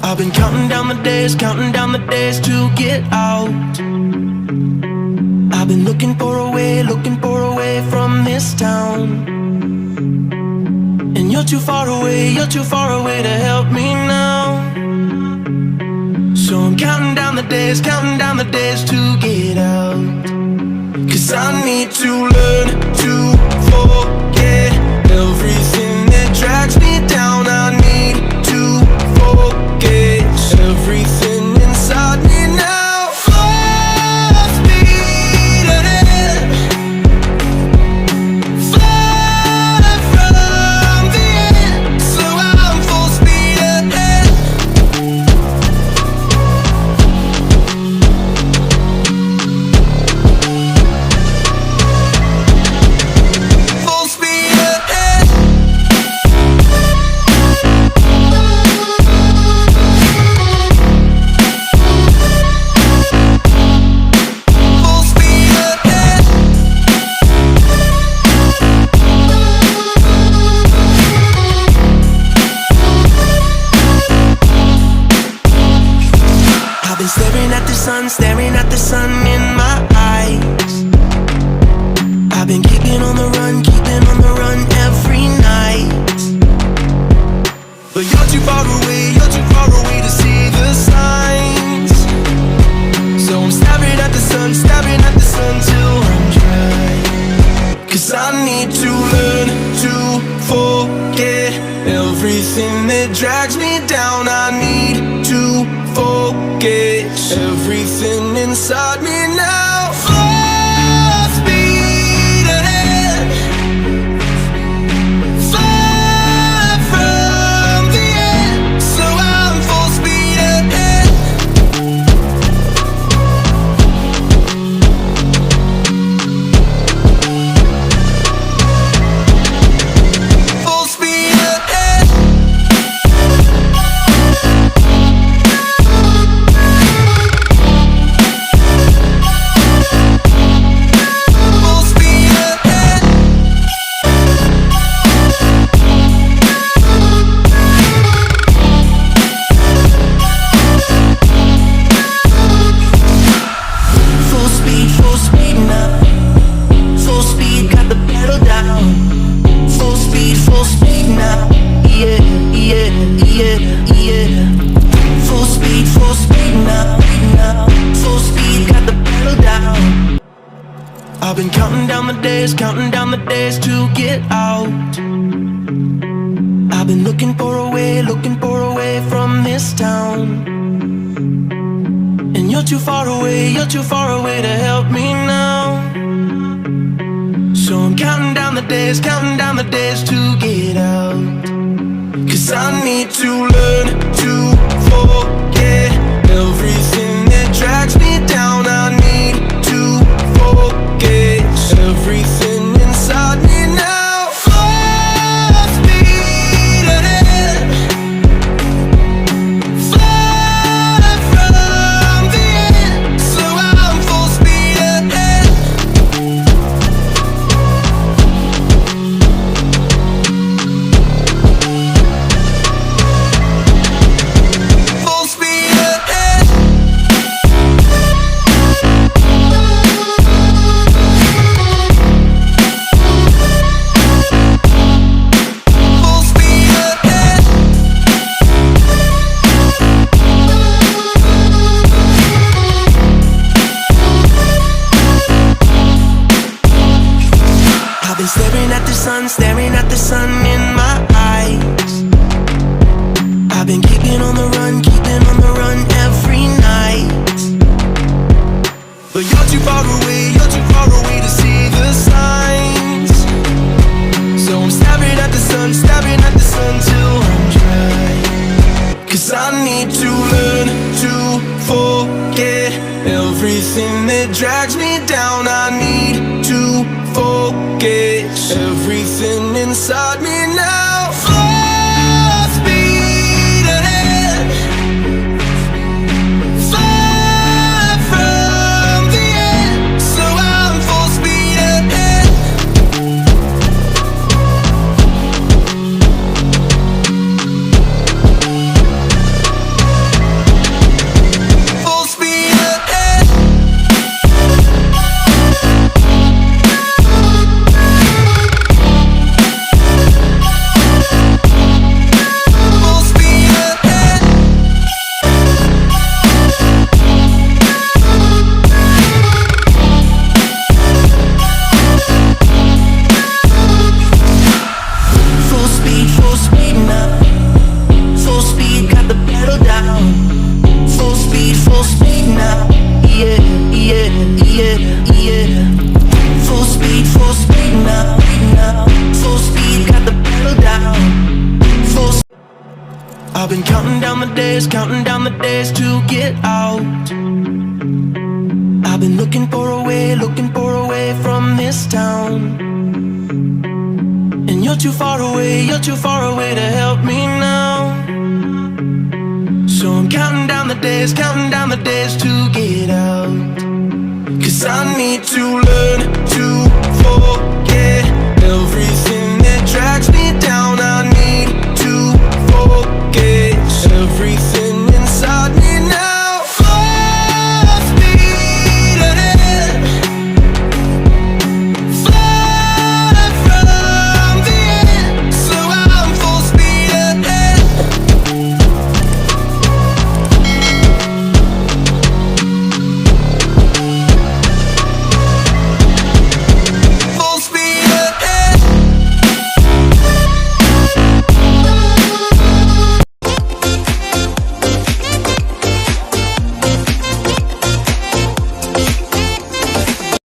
I've been counting down the days to get out. I've been looking for a way from this town. And you're too far away to help me now. So I'm counting down the days to get out. 'Cause I need to learn to forget everything that drags me down. I need to forget everything inside me now. Full speed ahead, fly from the end. So I'm full speed ahead. Full speed ahead. Full speed ahead. I've been staring at the sun in my eyes. I've been keeping on the run every night. But you're too far away to see the signs. So I'm staring at the sun till I'm dry. 'Cause I need to learn to forget everything that drags me down. I need to forget everything inside me now. Full speed ahead, fly from the end. So I'm full speed ahead. Full speed ahead. Full speed ahead. Full speed now. Full speed, got the pedal down. Full speed now. Yeah, yeah, yeah, yeah. Full speed now. Full speed, got the pedal down. I've been counting down the days to get out. I've been looking for a way from this town. And you're too far away to help me now. So I'm counting down the days to get out. 'Cause I need to learn to forget everything that drags me down. I need to forget everything inside me now. Full speed ahead, fly from the end. So I'm full speed ahead. Full speed ahead. Full speed ahead. I've been staring at the sun in my eyes. I've been keeping on the run every night. But you're too far away to see the signs. So I'm staring at the sun till I'm dry. 'Cause I need to learn to forget everything that drags me down. I need to forget everything inside me now. Full speed ahead, fly from the end. So I'm full speed ahead. I've been counting down the days to get out. I've been looking for a way from this town. And you're too far away to help me now. So I'm counting down the days to get out. 'Cause I need to learn to forget everything that drags me down.